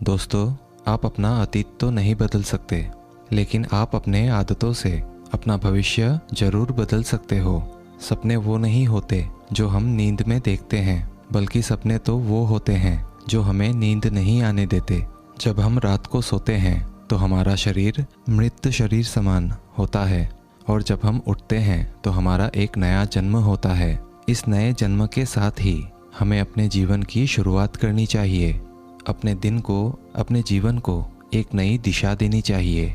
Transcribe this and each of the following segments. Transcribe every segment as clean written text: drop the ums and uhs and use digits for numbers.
दोस्तों, आप अपना अतीत तो नहीं बदल सकते, लेकिन आप अपने आदतों से अपना भविष्य जरूर बदल सकते हो। सपने वो नहीं होते जो हम नींद में देखते हैं, बल्कि सपने तो वो होते हैं जो हमें नींद नहीं आने देते। जब हम रात को सोते हैं तो हमारा शरीर मृत शरीर समान होता है, और जब हम उठते हैं तो हमारा एक नया जन्म होता है। इस नए जन्म के साथ ही हमें अपने जीवन की शुरुआत करनी चाहिए। अपने दिन को, अपने जीवन को एक नई दिशा देनी चाहिए।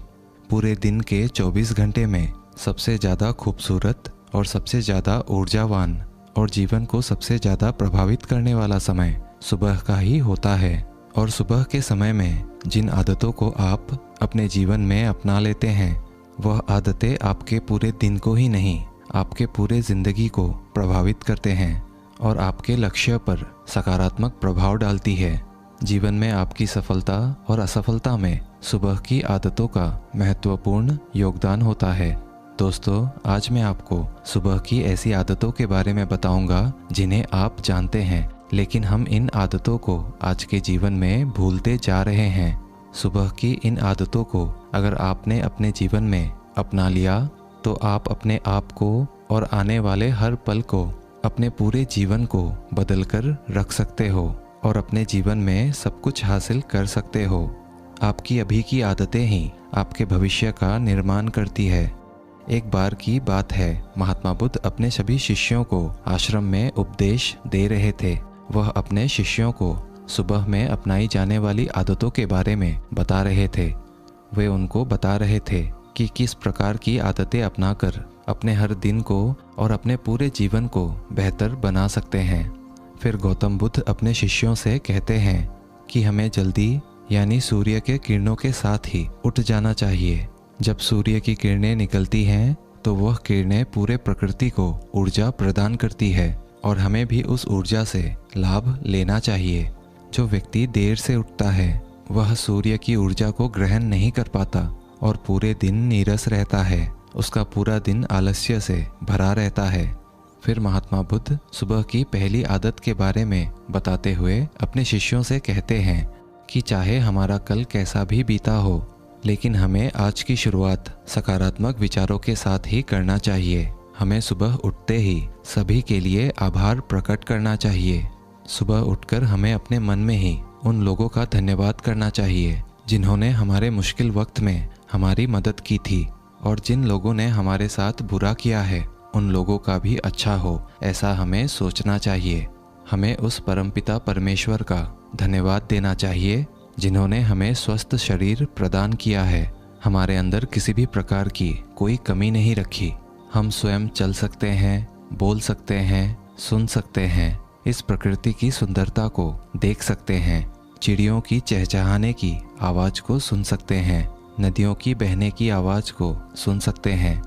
पूरे दिन के 24 घंटे में सबसे ज़्यादा खूबसूरत और सबसे ज़्यादा ऊर्जावान और जीवन को सबसे ज़्यादा प्रभावित करने वाला समय सुबह का ही होता है। और सुबह के समय में जिन आदतों को आप अपने जीवन में अपना लेते हैं, वह आदतें आपके पूरे दिन को ही नहीं, आपके पूरे ज़िंदगी को प्रभावित करते हैं और आपके लक्ष्य पर सकारात्मक प्रभाव डालती है। जीवन में आपकी सफलता और असफलता में सुबह की आदतों का महत्वपूर्ण योगदान होता है। दोस्तों, आज मैं आपको सुबह की ऐसी आदतों के बारे में बताऊंगा जिन्हें आप जानते हैं, लेकिन हम इन आदतों को आज के जीवन में भूलते जा रहे हैं। सुबह की इन आदतों को अगर आपने अपने जीवन में अपना लिया तो आप अपने आप को और आने वाले हर पल को, अपने पूरे जीवन को बदल कर रख सकते हो और अपने जीवन में सब कुछ हासिल कर सकते हो। आपकी अभी की आदतें ही आपके भविष्य का निर्माण करती है। एक बार की बात है, महात्मा बुद्ध अपने सभी शिष्यों को आश्रम में उपदेश दे रहे थे। वह अपने शिष्यों को सुबह में अपनाई जाने वाली आदतों के बारे में बता रहे थे। वे उनको बता रहे थे कि किस प्रकार की आदतें अपनाकर अपने हर दिन को और अपने पूरे जीवन को बेहतर बना सकते हैं। फिर गौतम बुद्ध अपने शिष्यों से कहते हैं कि हमें जल्दी यानी सूर्य के किरणों के साथ ही उठ जाना चाहिए। जब सूर्य की किरणें निकलती हैं तो वह किरणें पूरे प्रकृति को ऊर्जा प्रदान करती है और हमें भी उस ऊर्जा से लाभ लेना चाहिए। जो व्यक्ति देर से उठता है वह सूर्य की ऊर्जा को ग्रहण नहीं कर पाता और पूरे दिन नीरस रहता है। उसका पूरा दिन आलस्य से भरा रहता है। फिर महात्मा बुद्ध सुबह की पहली आदत के बारे में बताते हुए अपने शिष्यों से कहते हैं कि चाहे हमारा कल कैसा भी बीता हो, लेकिन हमें आज की शुरुआत सकारात्मक विचारों के साथ ही करना चाहिए। हमें सुबह उठते ही सभी के लिए आभार प्रकट करना चाहिए। सुबह उठकर हमें अपने मन में ही उन लोगों का धन्यवाद करना चाहिए जिन्होंने हमारे मुश्किल वक्त में हमारी मदद की थी, और जिन लोगों ने हमारे साथ बुरा किया है उन लोगों का भी अच्छा हो, ऐसा हमें सोचना चाहिए। हमें उस परमपिता परमेश्वर का धन्यवाद देना चाहिए जिन्होंने हमें स्वस्थ शरीर प्रदान किया है। हमारे अंदर किसी भी प्रकार की कोई कमी नहीं रखी। हम स्वयं चल सकते हैं, बोल सकते हैं, सुन सकते हैं, इस प्रकृति की सुंदरता को देख सकते हैं, चिड़ियों की चहचहाने की आवाज़ को सुन सकते हैं, नदियों की बहने की आवाज़ को सुन सकते हैं।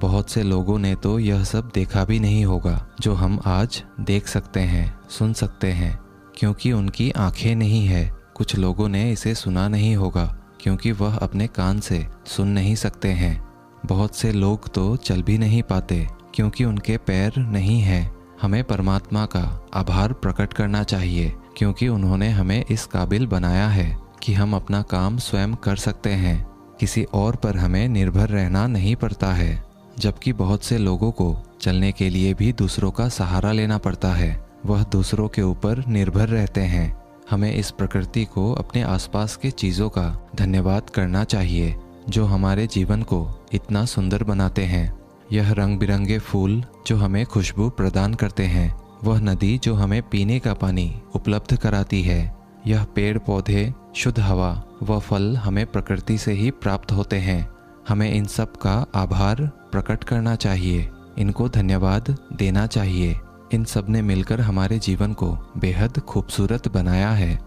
बहुत से लोगों ने तो यह सब देखा भी नहीं होगा जो हम आज देख सकते हैं, सुन सकते हैं, क्योंकि उनकी आंखें नहीं है। कुछ लोगों ने इसे सुना नहीं होगा क्योंकि वह अपने कान से सुन नहीं सकते हैं। बहुत से लोग तो चल भी नहीं पाते क्योंकि उनके पैर नहीं हैं। हमें परमात्मा का आभार प्रकट करना चाहिए क्योंकि उन्होंने हमें इस काबिल बनाया है कि हम अपना काम स्वयं कर सकते हैं। किसी और पर हमें निर्भर रहना नहीं पड़ता है, जबकि बहुत से लोगों को चलने के लिए भी दूसरों का सहारा लेना पड़ता है। वह दूसरों के ऊपर निर्भर रहते हैं। हमें इस प्रकृति को, अपने आसपास के चीज़ों का धन्यवाद करना चाहिए जो हमारे जीवन को इतना सुंदर बनाते हैं। यह रंग बिरंगे फूल जो हमें खुशबू प्रदान करते हैं, वह नदी जो हमें पीने का पानी उपलब्ध कराती है, यह पेड़ पौधे, शुद्ध हवा व फल हमें प्रकृति से ही प्राप्त होते हैं। हमें इन सब का आभार प्रकट करना चाहिए, इनको धन्यवाद देना चाहिए। इन सब ने मिलकर हमारे जीवन को बेहद खूबसूरत बनाया है।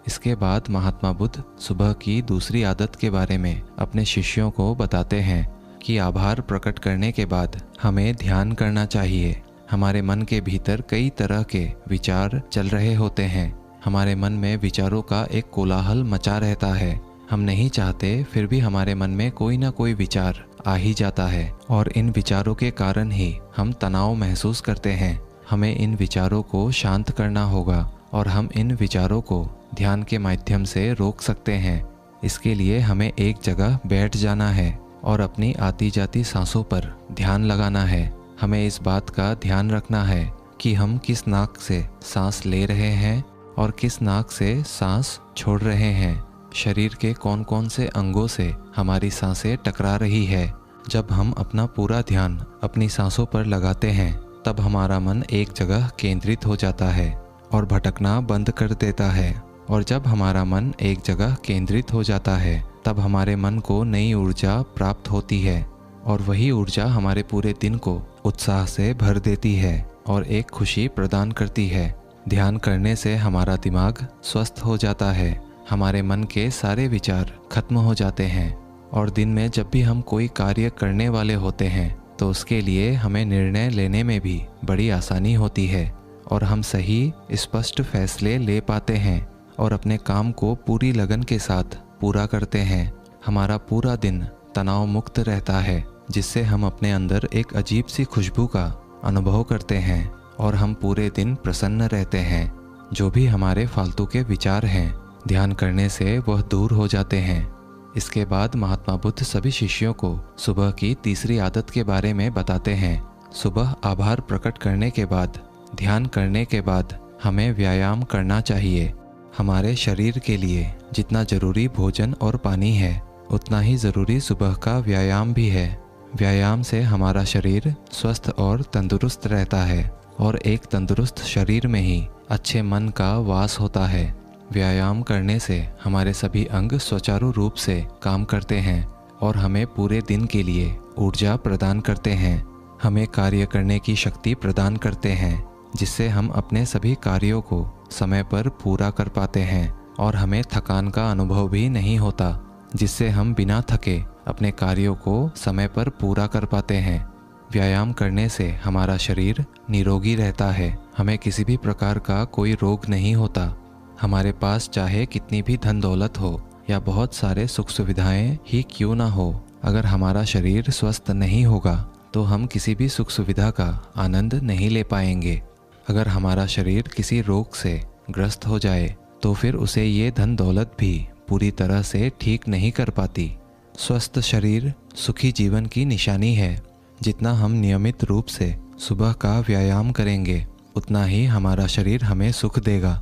इसके बाद महात्मा बुद्ध सुबह की दूसरी आदत के बारे में अपने शिष्यों को बताते हैं कि आभार प्रकट करने के बाद हमें ध्यान करना चाहिए। हमारे मन के भीतर कई तरह के विचार चल रहे होते हैं। हमारे मन में विचारों का एक कोलाहल मचा रहता है। हम नहीं चाहते, फिर भी हमारे मन में कोई ना कोई विचार आ ही जाता है और इन विचारों के कारण ही हम तनाव महसूस करते हैं। हमें इन विचारों को शांत करना होगा और हम इन विचारों को ध्यान के माध्यम से रोक सकते हैं। इसके लिए हमें एक जगह बैठ जाना है और अपनी आती जाती सांसों पर ध्यान लगाना है। हमें इस बात का ध्यान रखना है कि हम किस नाक से सांस ले रहे हैं और किस नाक से सांस छोड़ रहे हैं। शरीर के कौन कौन से अंगों से हमारी सांसें टकरा रही है। जब हम अपना पूरा ध्यान अपनी सांसों पर लगाते हैं तब हमारा मन एक जगह केंद्रित हो जाता है और भटकना बंद कर देता है। और जब हमारा मन एक जगह केंद्रित हो जाता है तब हमारे मन को नई ऊर्जा प्राप्त होती है और वही ऊर्जा हमारे पूरे दिन को उत्साह से भर देती है और एक खुशी प्रदान करती है। ध्यान करने से हमारा दिमाग स्वस्थ हो जाता है, हमारे मन के सारे विचार खत्म हो जाते हैं और दिन में जब भी हम कोई कार्य करने वाले होते हैं तो उसके लिए हमें निर्णय लेने में भी बड़ी आसानी होती है और हम सही स्पष्ट फैसले ले पाते हैं और अपने काम को पूरी लगन के साथ पूरा करते हैं। हमारा पूरा दिन तनाव मुक्त रहता है जिससे हम अपने अंदर एक अजीब सी खुशबू का अनुभव करते हैं और हम पूरे दिन प्रसन्न रहते हैं। जो भी हमारे फालतू के विचार हैं ध्यान करने से वह दूर हो जाते हैं। इसके बाद महात्मा बुद्ध सभी शिष्यों को सुबह की तीसरी आदत के बारे में बताते हैं। सुबह आभार प्रकट करने के बाद, ध्यान करने के बाद हमें व्यायाम करना चाहिए। हमारे शरीर के लिए जितना जरूरी भोजन और पानी है उतना ही ज़रूरी सुबह का व्यायाम भी है। व्यायाम से हमारा शरीर स्वस्थ और तंदुरुस्त रहता है और एक तंदुरुस्त शरीर में ही अच्छे मन का वास होता है। व्यायाम करने से हमारे सभी अंग सुचारू रूप से काम करते हैं और हमें पूरे दिन के लिए ऊर्जा प्रदान करते हैं। हमें कार्य करने की शक्ति प्रदान करते हैं जिससे हम अपने सभी कार्यों को समय पर पूरा कर पाते हैं और हमें थकान का अनुभव भी नहीं होता, जिससे हम बिना थके अपने कार्यों को समय पर पूरा कर पाते हैं। व्यायाम करने से हमारा शरीर निरोगी रहता है, हमें किसी भी प्रकार का कोई रोग नहीं होता। हमारे पास चाहे कितनी भी धन दौलत हो या बहुत सारे सुख सुविधाएं ही क्यों ना हो, अगर हमारा शरीर स्वस्थ नहीं होगा तो हम किसी भी सुख सुविधा का आनंद नहीं ले पाएंगे। अगर हमारा शरीर किसी रोग से ग्रस्त हो जाए तो फिर उसे ये धन दौलत भी पूरी तरह से ठीक नहीं कर पाती। स्वस्थ शरीर सुखी जीवन की निशानी है। जितना हम नियमित रूप से सुबह का व्यायाम करेंगे उतना ही हमारा शरीर हमें सुख देगा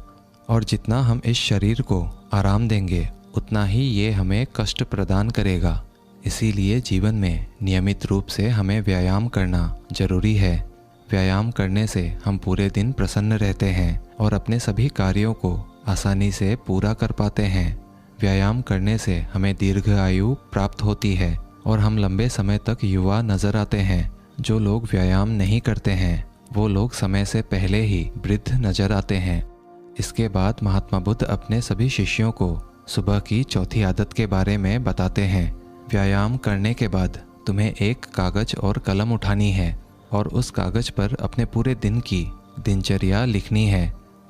और जितना हम इस शरीर को आराम देंगे उतना ही ये हमें कष्ट प्रदान करेगा। इसीलिए जीवन में नियमित रूप से हमें व्यायाम करना जरूरी है। व्यायाम करने से हम पूरे दिन प्रसन्न रहते हैं और अपने सभी कार्यों को आसानी से पूरा कर पाते हैं। व्यायाम करने से हमें दीर्घ आयु प्राप्त होती है और हम लंबे समय तक युवा नजर आते हैं। जो लोग व्यायाम नहीं करते हैं वो लोग समय से पहले ही वृद्ध नजर आते हैं। इसके बाद महात्मा बुद्ध अपने सभी शिष्यों को सुबह की चौथी आदत के बारे में बताते हैं। व्यायाम करने के बाद तुम्हें एक कागज और कलम उठानी है और उस कागज पर अपने पूरे दिन की दिनचर्या लिखनी है।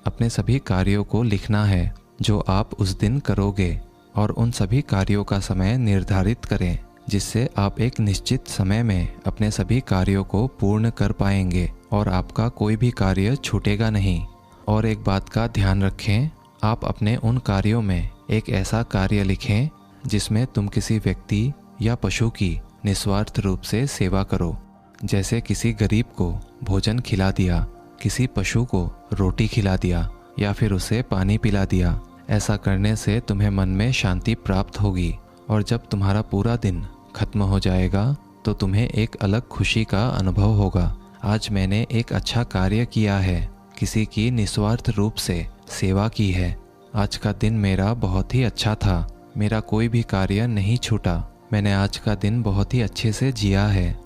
अपने सभी कार्यों को लिखना है जो आप उस दिन करोगे और उन सभी कार्यों का समय निर्धारित करें जिससे आप एक निश्चित समय में अपने सभी कार्यों को पूर्ण कर पाएंगे और आपका कोई भी कार्य छूटेगा नहीं। और एक बात का ध्यान रखें, आप अपने उन कार्यों में एक ऐसा कार्य लिखें जिसमें तुम किसी व्यक्ति या पशु की निस्वार्थ रूप से सेवा करो। जैसे किसी गरीब को भोजन खिला दिया, किसी पशु को रोटी खिला दिया या फिर उसे पानी पिला दिया। ऐसा करने से तुम्हें मन में शांति प्राप्त होगी और जब तुम्हारा पूरा दिन खत्म हो जाएगा तो तुम्हें एक अलग खुशी का अनुभव होगा। आज मैंने एक अच्छा कार्य किया है, किसी की निस्वार्थ रूप से सेवा की है। आज का दिन मेरा बहुत ही अच्छा था, मेरा कोई भी कार्य नहीं छूटा, मैंने आज का दिन बहुत ही अच्छे से जिया है।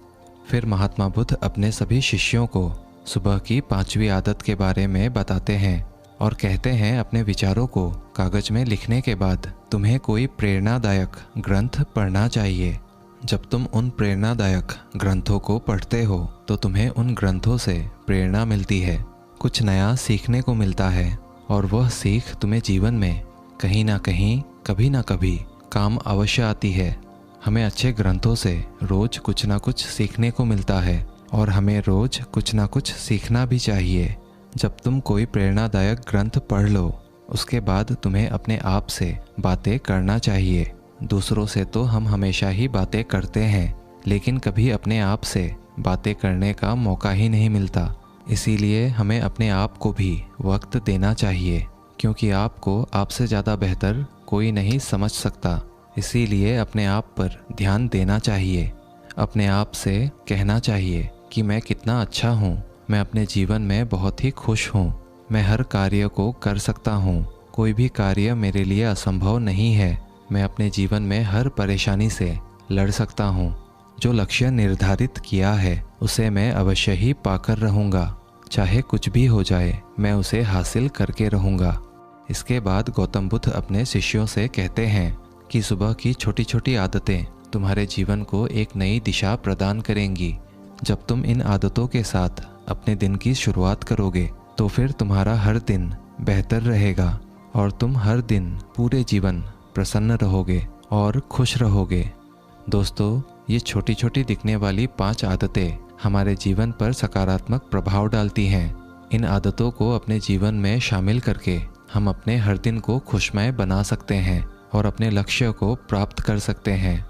फिर महात्मा बुद्ध अपने सभी शिष्यों को सुबह की 5वीं आदत के बारे में बताते हैं और कहते हैं अपने विचारों को कागज में लिखने के बाद तुम्हें कोई प्रेरणादायक ग्रंथ पढ़ना चाहिए। जब तुम उन प्रेरणादायक ग्रंथों को पढ़ते हो तो तुम्हें उन ग्रंथों से प्रेरणा मिलती है, कुछ नया सीखने को मिलता है और वह सीख तुम्हें जीवन में कहीं ना कहीं कभी ना कभी काम अवश्य आती है। हमें अच्छे ग्रंथों से रोज कुछ ना कुछ सीखने को मिलता है और हमें रोज कुछ ना कुछ सीखना भी चाहिए। जब तुम कोई प्रेरणादायक ग्रंथ पढ़ लो उसके बाद तुम्हें अपने आप से बातें करना चाहिए। दूसरों से तो हम हमेशा ही बातें करते हैं, लेकिन कभी अपने आप से बातें करने का मौका ही नहीं मिलता। इसीलिए हमें अपने आप को भी वक्त देना चाहिए, क्योंकि आपको आपसे ज़्यादा बेहतर कोई नहीं समझ सकता। इसीलिए अपने आप पर ध्यान देना चाहिए। अपने आप से कहना चाहिए कि मैं कितना अच्छा हूँ, मैं अपने जीवन में बहुत ही खुश हूँ, मैं हर कार्य को कर सकता हूँ, कोई भी कार्य मेरे लिए असंभव नहीं है, मैं अपने जीवन में हर परेशानी से लड़ सकता हूँ, जो लक्ष्य निर्धारित किया है उसे मैं अवश्य ही पाकर रहूँगा, चाहे कुछ भी हो जाए मैं उसे हासिल करके रहूँगा। इसके बाद गौतम बुद्ध अपने शिष्यों से कहते हैं कि सुबह की छोटी छोटी आदतें तुम्हारे जीवन को एक नई दिशा प्रदान करेंगी। जब तुम इन आदतों के साथ अपने दिन की शुरुआत करोगे तो फिर तुम्हारा हर दिन बेहतर रहेगा और तुम हर दिन पूरे जीवन प्रसन्न रहोगे और खुश रहोगे। दोस्तों, ये छोटी छोटी दिखने वाली 5 आदतें हमारे जीवन पर सकारात्मक प्रभाव डालती हैं। इन आदतों को अपने जीवन में शामिल करके हम अपने हर दिन को खुशमय बना सकते हैं और अपने लक्ष्य को प्राप्त कर सकते हैं।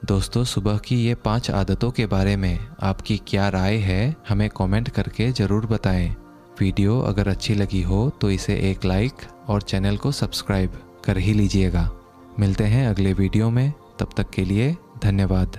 दोस्तों, सुबह की ये 5 आदतों के बारे में आपकी क्या राय है, हमें कमेंट करके ज़रूर बताएं। वीडियो अगर अच्छी लगी हो तो इसे एक लाइक और चैनल को सब्सक्राइब कर ही लीजिएगा। मिलते हैं अगले वीडियो में, तब तक के लिए धन्यवाद।